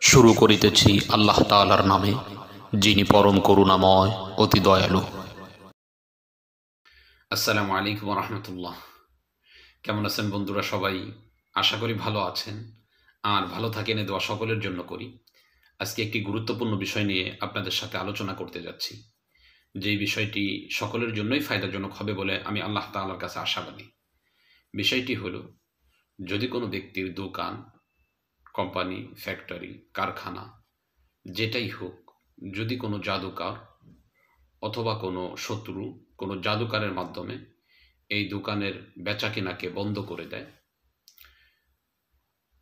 শুরু করিতেছি আল্লাহ তাআলার নামে, যিনি পরম করুণাময় অতি দয়ালু। আসসালামু আলাইকুম রহমতুল্লাহ। কেমন আছেন বন্ধুরা? সবাই আশা করি ভালো আছেন, আর ভালো থাকেন এ দোয়া সকলের জন্য করি। আজকে একটি গুরুত্বপূর্ণ বিষয় নিয়ে আপনাদের সাথে আলোচনা করতে যাচ্ছি, যেই বিষয়টি সকলের জন্যই ফায়দাজনক হবে বলে আমি আল্লাহ তাআলার কাছে আশাবাদী। বিষয়টি হলো, যদি কোনো ব্যক্তির দোকান, কোম্পানি, ফ্যাক্টরি, কারখানা যেটাই হোক, যদি কোনো জাদুকর অথবা কোনো শত্রু কোনো জাদুকারের মাধ্যমে এই দোকানের বেচাকেনাকে বন্ধ করে দেয়,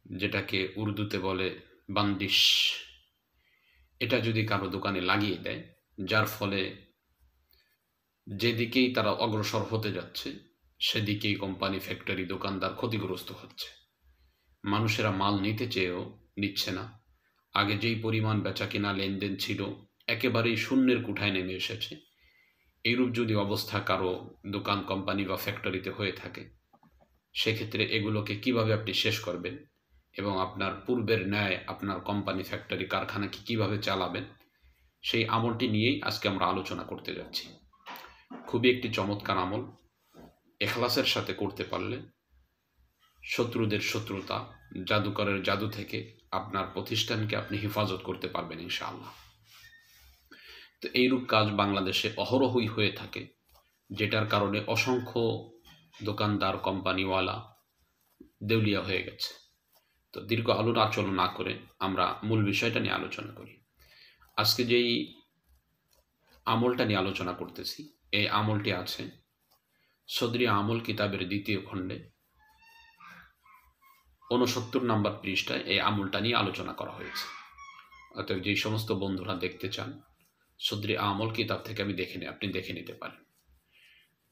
যেটাকে উর্দুতে বলে বান্দিশ, এটা যদি কারো দোকানে লাগিয়ে দেয়, যার ফলে যেদিকেই তারা অগ্রসর হতে যাচ্ছে সেদিকেই কোম্পানি, ফ্যাক্টরি, দোকানদার ক্ষতিগ্রস্ত হচ্ছে। মানুষেরা মাল নিতে চেয়েও নিচ্ছে না। আগে যেই পরিমাণ বেচাকেনা লেনদেন ছিল একেবারেই শূন্যের কোঠায় নেমে এসেছে। এইরূপ যদি অবস্থা কারো দোকান, কোম্পানি বা ফ্যাক্টরিতে হয়ে থাকে, সেক্ষেত্রে এগুলোকে কিভাবে আপনি শেষ করবেন এবং আপনার পূর্বের ন্যায় আপনার কোম্পানি, ফ্যাক্টরি, কারখানাকে কিভাবে চালাবেন, সেই আমলটি নিয়েই আজকে আমরা আলোচনা করতে যাচ্ছি। খুবই একটি চমৎকার আমল, এখলাসের সাথে করতে পারলে শত্রুদের শত্রুতা, জাদুকরের জাদু থেকে আপনার প্রতিষ্ঠানকে আপনি হেফাজত করতে পারবেন ইনশাআল্লাহ। তো এইরূপ কাজ বাংলাদেশে অহরহই হয়ে থাকে, যেটার কারণে অসংখ্য দোকানদার, কোম্পানিওয়ালা দেউলিয়া হয়ে গেছে। তো দীর্ঘ আলোচনা না করে আমরা মূল বিষয়টা নিয়ে আলোচনা করি। আজকে যেই আমলটা নিয়ে আলোচনা করতেছি, এই আমলটি আছে সদরি আমল কিতাবের ২য় খণ্ডে ৬৯ নম্বর পৃষ্ঠায় এই আমলটা নিয়ে আলোচনা করা হয়েছে। অতএব যেই সমস্ত বন্ধুরা দেখতে চান, সদরি আমল কিতাব থেকে আপনি দেখে নিতে পারেন।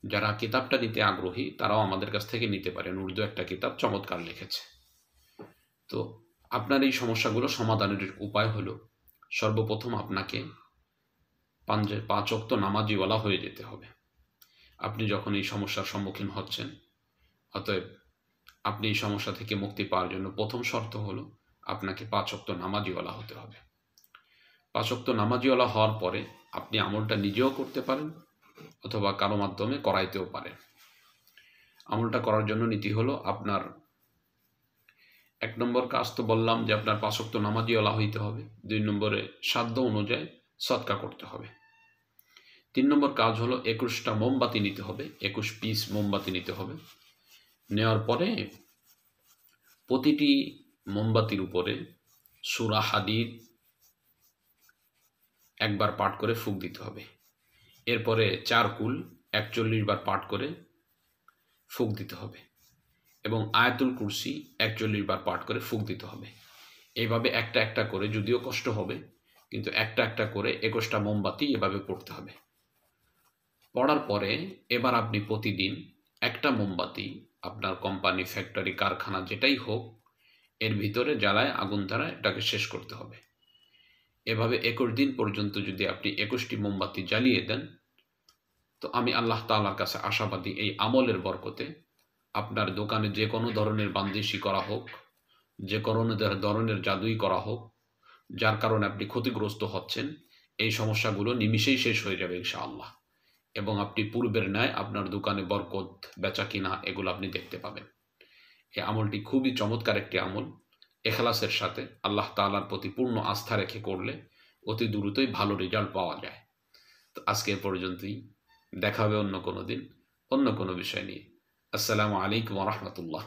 যারা কিতাবটা নিতে আগ্রহী তারাও আমাদের কাছ থেকে নিতে পারেন। উর্দু একটা কিতাব, চমৎকার লিখেছে। তো আপনার এই সমস্যাগুলো সমাধানের উপায় হলো, সর্বপ্রথম আপনাকে ৫ ওয়াক্ত নামাজিওয়ালা হয়ে যেতে হবে। আপনি যখন এই সমস্যার সম্মুখীন হচ্ছেন, অতএব আপনি এই সমস্যা থেকে মুক্তি পাওয়ার জন্য প্রথম শর্ত হলো আপনাকে ৫ ওয়াক্ত নামাজিওয়ালা হতে হবে। ৫ ওয়াক্ত নামাজিওয়ালা হওয়ার পরে আপনি আমলটা নিজেও করতে পারেন অথবা কারো মাধ্যমে করাইতেও পারেন। আমলটা করার জন্য নীতি হলো, আপনার ১ নম্বর কাজ তো বললাম যে আপনার ৫ ওয়াক্ত নামাজিওয়ালা হইতে হবে। ২ নম্বরে সাধ্য অনুযায়ী সদকা করতে হবে। ৩ নম্বর কাজ হলো ২১টা মোমবাতি নিতে হবে, ২১ পিস মোমবাতি নিতে হবে। নেওয়ার পরে প্রতিটি মোমবাতির উপরে সূরা হাদীদ একবার পাঠ করে ফুঁক দিতে হবে। এরপরে ৪ কুল ৪১ বার পাঠ করে ফুঁক দিতে হবে এবং আয়াতুল কুরসি ৪১ বার পাঠ করে ফুঁক দিতে হবে। এইভাবে একটা একটা করে, যদিও কষ্ট হবে, কিন্তু একটা একটা করে ২১টা মোমবাতি এভাবে পড়তে হবে। পড়ার পরে এবার আপনি প্রতিদিন একটা মোমবাতি আপনার কোম্পানি, ফ্যাক্টরি, কারখানা যেটাই হোক এর ভিতরে জ্বালায় আগুন দ্বারা এটাকে শেষ করতে হবে। এভাবে ২১ দিন পর্যন্ত যদি আপনি ২১টি মোমবাতি জ্বালিয়ে দেন, তো আমি আল্লাহ তাআলার কাছে আশাবাদী এই আমলের বরকতে আপনার দোকানে যে কোনো ধরনের বান্দিশি করা হোক, যে কোনো ধরনের জাদুই করা হোক, যার কারণে আপনি ক্ষতিগ্রস্ত হচ্ছেন, এই সমস্যাগুলো নিমিষেই শেষ হয়ে যাবে ইনশাআল্লাহ। এবং আপনি পূর্বের ন্যায় আপনার দোকানে বরকত, বেচাকিনা এগুলো আপনি দেখতে পাবেন। এই আমলটি খুবই চমৎকার একটি আমল। এখলাসের সাথে আল্লাহ তাআলার প্রতি পূর্ণ আস্থা রেখে করলে অতি দ্রুতই ভালো রেজাল্ট পাওয়া যায়। তো আজকে এ পর্যন্তই, দেখা হবে অন্য কোনো দিন অন্য কোনো বিষয় নিয়ে। আসসালামু আলাইকুম ওয়া রাহমাতুল্লাহ।